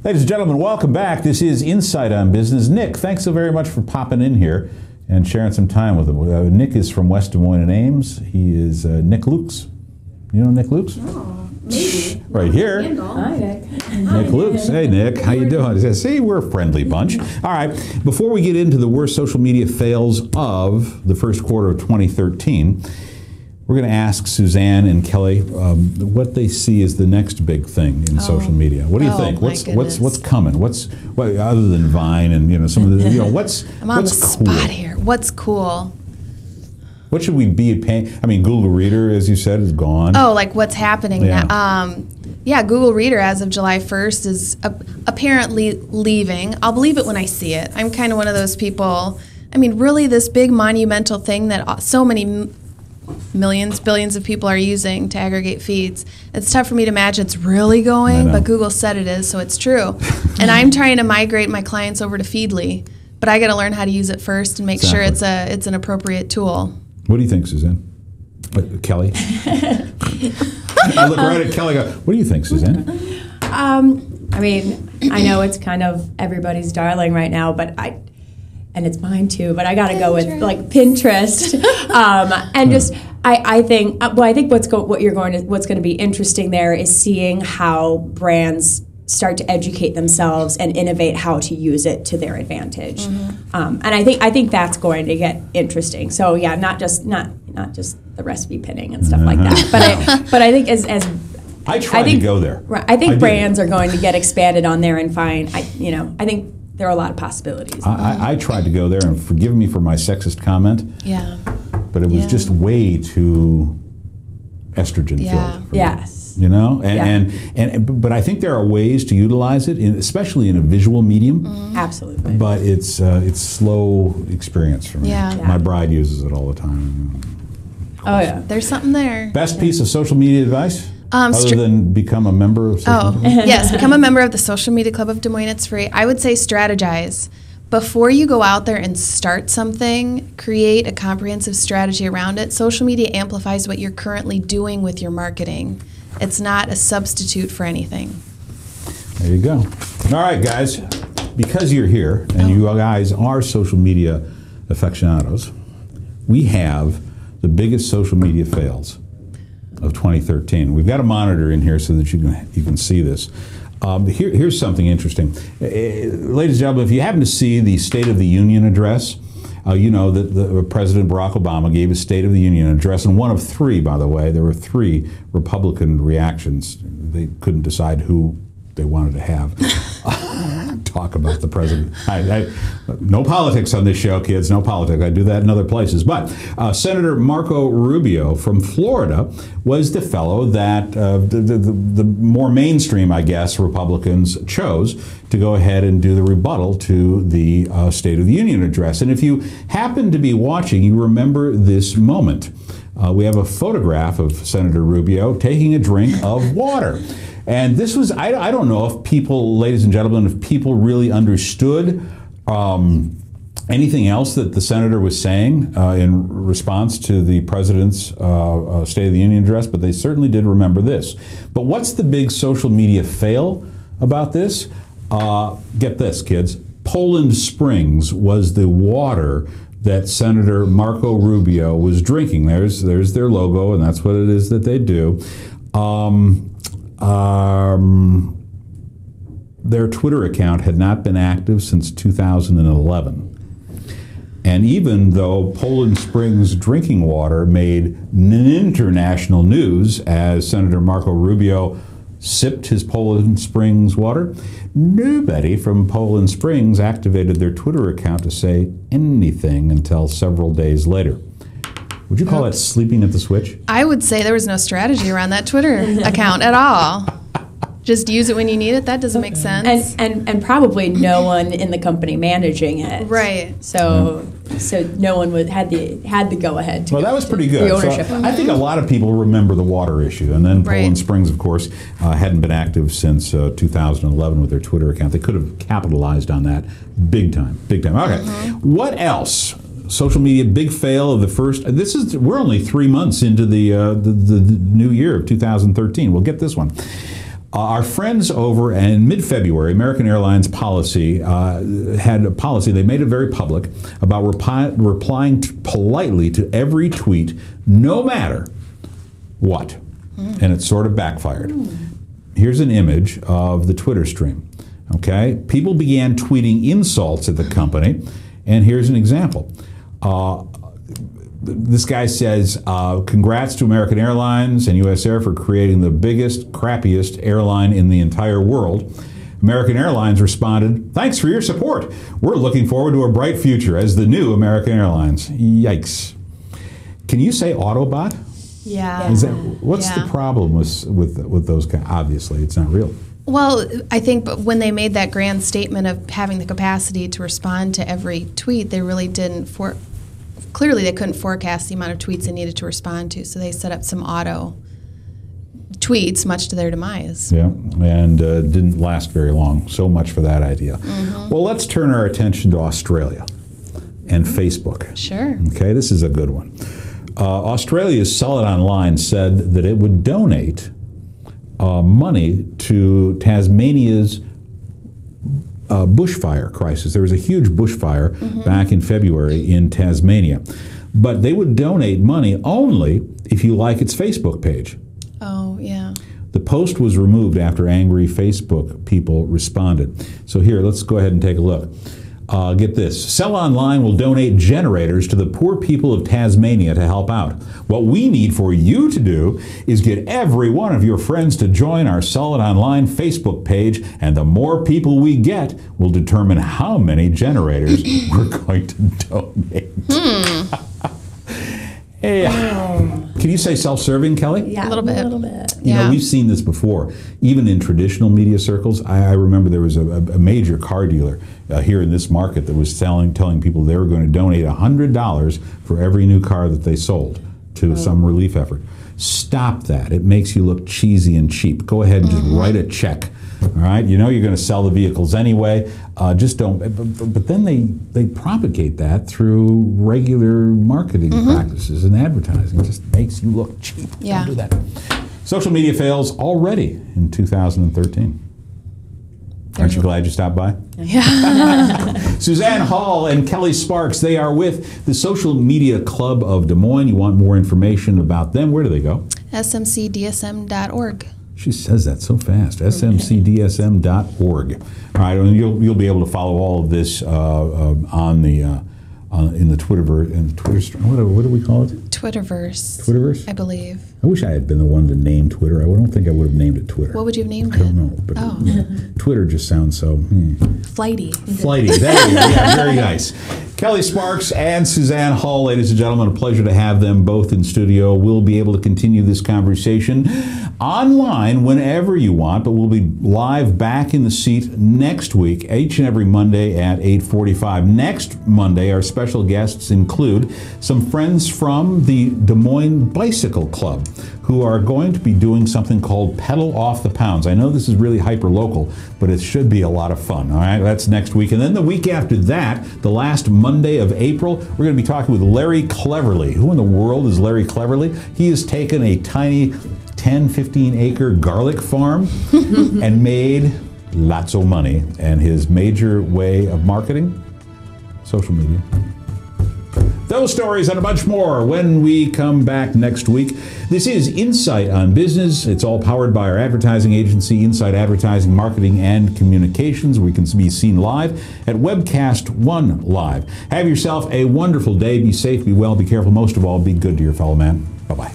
Ladies and gentlemen, welcome back. This is Insight on Business. Nick, thanks so very much for popping in here and sharing some time with him. Nick is from West Des Moines and Ames. He is Nick Lukes. You know Nick Lukes? Oh, maybe. Right here. Hi, Nick. Nick Lukes. Hey, Nick. How you doing? He says, see, we're a friendly bunch. All right. Before we get into the worst social media fails of the first quarter of 2013, we're going to ask Suzanne and Kelly what they see as the next big thing in social media. What do you think? What's coming? What's other than Vine and some of the what's I'm on what's the cool? spot here. What's cool? What should we be paying? I mean, Google Reader, as you said, is gone. Oh, like what's happening now? Yeah, Google Reader as of July 1st is apparently leaving. I'll believe it when I see it. I'm kind of one of those people. I mean, really, this big monumental thing that so many millions, billions of people are using to aggregate feeds. It's tough for me to imagine it's really going, but Google said it is, so it's true. And I'm trying to migrate my clients over to Feedly, but I got to learn how to use it first and make sure it's an appropriate tool. What do you think, Suzanne? Kelly? I look right at Kelly and go, what do you think, Suzanne? I mean, I know it's kind of everybody's darling right now, but and it's mine too, but I got to go with like Pinterest, and just I think what's going to be interesting there is seeing how brands start to educate themselves and innovate how to use it to their advantage, and I think that's going to get interesting. So yeah, not just the recipe pinning and stuff like that, but I think as I tried to go there. Right, I think brands are going to get expanded on there and find I think there are a lot of possibilities. I tried to go there, and forgive me for my sexist comment. Yeah. But it was just way too estrogen filled. Yes. But I think there are ways to utilize it, especially in a visual medium. Absolutely. But it's slow experience for me. Yeah. My bride uses it all the time. Oh yeah. There's something there. Best piece of social media advice? Other than become a member of social media? Yes, become a member of the Social Media Club of Des Moines. It's free. I would say strategize. Before you go out there and start something, create a comprehensive strategy around it. Social media amplifies what you're currently doing with your marketing. It's not a substitute for anything. There you go. All right, guys. Because you're here and you guys are social media aficionados, we have the biggest social media fails of 2013. We've got a monitor in here so that you can see this. Here's something interesting. Ladies and gentlemen, if you happen to see the State of the Union address, you know that the President Barack Obama gave his State of the Union address, and one of three, by the way. There were three Republican reactions. They couldn't decide who they wanted to have talk about the president. No politics on this show, kids. No politics. I do that in other places. But Senator Marco Rubio from Florida was the fellow that the more mainstream, I guess, Republicans chose to go ahead and do the rebuttal to the State of the Union address. And if you happen to be watching, you remember this moment. We have a photograph of Senator Rubio taking a drink of water. And this was, I don't know if people, ladies and gentlemen, if people really understood anything else that the senator was saying in response to the president's State of the Union address, but they certainly did remember this. But what's the big social media fail about this? Get this, kids. Poland Springs was the water that Senator Marco Rubio was drinking. There's their logo, and that's what it is that they do. Their Twitter account had not been active since 2011. And even though Poland Springs drinking water made international news as Senator Marco Rubio sipped his Poland Springs water, nobody from Poland Springs activated their Twitter account to say anything until several days later. Would you call that sleeping at the switch? I would say there was no strategy around that Twitter account at all. Just use it when you need it. That doesn't make sense. And probably no one in the company managing it. Right. So no one had the go ahead. Well, that was pretty good. The ownership. So I think a lot of people remember the water issue, and then Poland Springs, of course, hadn't been active since 2011 with their Twitter account. They could have capitalized on that big time, big time. Okay, what else? Social media big fail of the first. We're only 3 months into the new year of 2013. We'll get this one. Our friends over in mid-February, American Airlines policy had a policy, they made it very public, about replying politely to every tweet, no matter what. And it sort of backfired. Here's an image of the Twitter stream. Okay, people began tweeting insults at the company, and here's an example. This guy says, congrats to American Airlines and US Air for creating the biggest, crappiest airline in the entire world. American Airlines responded, thanks for your support. We're looking forward to a bright future as the new American Airlines. Yikes. Can you say Autobot? Yeah. What's the problem with those guys? Obviously, it's not real. Well, I think when they made that grand statement of having the capacity to respond to every tweet, they really didn't clearly they couldn't forecast the amount of tweets they needed to respond to, so they set up some auto tweets, much to their demise. Yeah, and didn't last very long. So much for that idea. Well, let's turn our attention to Australia and Facebook. Sure. Okay, this is a good one. Australia's Sell It Online said that it would donate money to Tasmania's bushfire crisis. There was a huge bushfire back in February in Tasmania. But they would donate money only if you like its Facebook page. Oh, yeah. The post was removed after angry Facebook people responded. So here, let's go ahead and take a look. Get this. Sell Online will donate generators to the poor people of Tasmania to help out. What we need for you to do is get every one of your friends to join our Sell It Online Facebook page, and the more people we get will determine how many generators we're going to donate. Hey, can you say self-serving, Kelly? Yeah, a little bit. You know, we've seen this before, even in traditional media circles. I remember there was a major car dealer here in this market that was telling people they were going to donate $100 for every new car that they sold to some relief effort. Stop that. It makes you look cheesy and cheap. Go ahead and just write a check. All right, you know you're going to sell the vehicles anyway. Just don't. But then they propagate that through regular marketing practices and advertising. It just makes you look cheap. Yeah. Don't do that. Social media fails already in 2013. Aren't you glad you stopped by? Yeah. Suzanne Hall and Kelly Sparks, they are with the Social Media Club of Des Moines. You want more information about them, where do they go? smcdsm.org. She says that so fast. smcdsm.org. All right, and you'll be able to follow all of this on the in the Twitterverse. In the Twitter, what do we call it? Twitterverse. Twitterverse, I believe. I wish I had been the one to name Twitter. I don't think I would have named it Twitter. What would you have named it? I don't know. But you know, Twitter just sounds so flighty. Flighty. There you go. Yeah, very nice. Kelly Sparks and Suzanne Hall, ladies and gentlemen, a pleasure to have them both in studio. We'll be able to continue this conversation online whenever you want, but we'll be live back in the seat next week, each and every Monday at 8:45. Next Monday, our special guests include some friends from the Des Moines Bicycle Club who are going to be doing something called Pedal Off the Pounds. I know this is really hyper-local, but it should be a lot of fun. All right, that's next week. And then the week after that, the last Monday of April, we're going to be talking with Larry Cleverly. Who in the world is Larry Cleverly? He has taken a tiny 10, 15-acre garlic farm and made lots of money. And his major way of marketing? Social media. Those stories and a bunch more when we come back next week. This is Insight on Business. It's all powered by our advertising agency, Insight Advertising, Marketing, and Communications. We can be seen live at Webcast One Live. Have yourself a wonderful day. Be safe, be well, be careful. Most of all, be good to your fellow man. Bye-bye.